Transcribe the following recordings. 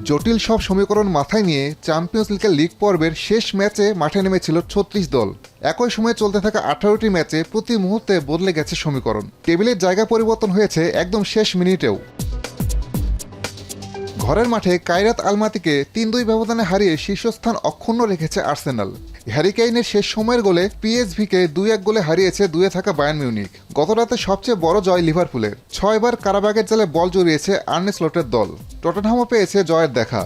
জটিল সব সমীকরণ মাথায় নিয়ে চ্যাম্পিয়ন্স লিগের লিগ পর্বের শেষ ম্যাচে মাঠে নেমেছিল ৩৬ দল। একই সময়ে চলতে থাকা ১৮টি ম্যাচে প্রতি মুহূর্তে বদলে গেছে সমীকরণ। টেবিলের জায়গা পরিবর্তন হয়েছে একদম শেষ মিনিটেও। ঘরের মাঠে কায়রাত আলমাতিকে ৩-২ ব্যবধানে হারিয়ে শীর্ষস্থান অক্ষুণ্ণ রেখেছে আর্সেনাল। হ্যারি কেইনের শেষ সময়ের গোলে পিএসভিকে ২-১ গোলে হারিয়েছে ২-এ থাকা বায়ার্ন মিউনিখ। গতরাতে সবচেয়ে বড় জয় লিভারপুলের। ৬ বার কারাবাগের জালে বল জড়িয়েছে আর্নে স্লটের দল। টটেনহামও পেয়েছে জয়ের দেখা।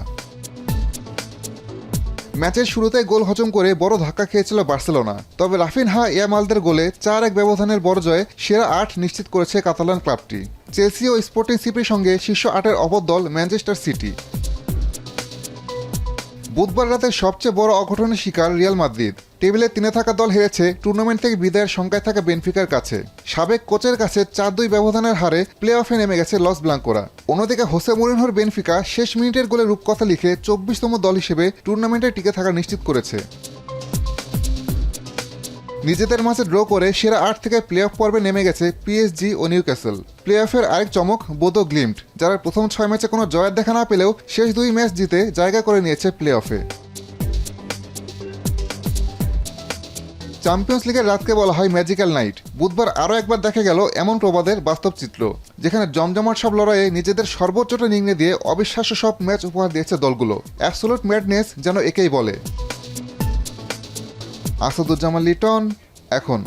ম্যাচের শুরুতে গোল হজম করে বড় ধাক্কা খেয়েছিল বার্সেলোনা, তবে রাফিনহা ইয়ামালদের গোলে ৪-১ ব্যবধানের বড় জয়ে সেরা ৮ নিশ্চিত করেছে কাতালান ক্লাবটি। চেলসি ও স্পোর্টিং সিপির সঙ্গে শীর্ষ ৮-এর অপর দল ম্যানচেস্টার সিটি। বুধবার রাতে সবচেয়ে বড় অঘটনের শিকার রিয়াল মাদ্রিদ। টেবিলে ৩-এ থাকা দল হেরেছে টুর্নামেন্ট থেকে বিদায়ের শঙ্কায় থাকা বেনফিকার কাছে। সাবেক কোচের কাছে ৪-২ ব্যবধানের হারে প্লে অফে নেমে গেছে লস ব্লাঙ্কোরা। অন্যদিকে হোসে মরিনহোর বেনফিকা শেষ মিনিটের গোলে রূপকথা লিখে ২৪তম দল হিসেবে টুর্নামেন্টে টিকে থাকা নিশ্চিত করেছে। নিজেদের মাঝে ড্র করে সেরা ৮ থেকে প্লে অফ পর্বে নেমে গেছে পিএসজি ও নিউক্যাসল। প্লে অফের আরেক চমক বোদো গ্লিম্ট, যারা প্রথম ৬ ম্যাচে কোনো জয়ের দেখা না পেলেও শেষ ২ ম্যাচ জিতে জায়গা করে নিয়েছে প্লে অফে। চ্যাম্পিয়ন্স লিগের রাতকে বলা হয় ম্যাজিক্যাল নাইট। বুধবার আরও একবার দেখা গেল এমন প্রবাদের বাস্তব চিত্র, যেখানে জমজমাট সব লড়াইয়ে নিজেদের সর্বোচ্চটা নিংড়ে দিয়ে অবিশ্বাস্য সব ম্যাচ উপহার দিয়েছে দলগুলো। অ্যাবসোলুট ম্যাডনেস যেন একেই বলে। আসাদুজ্জামান লিটন, এখন।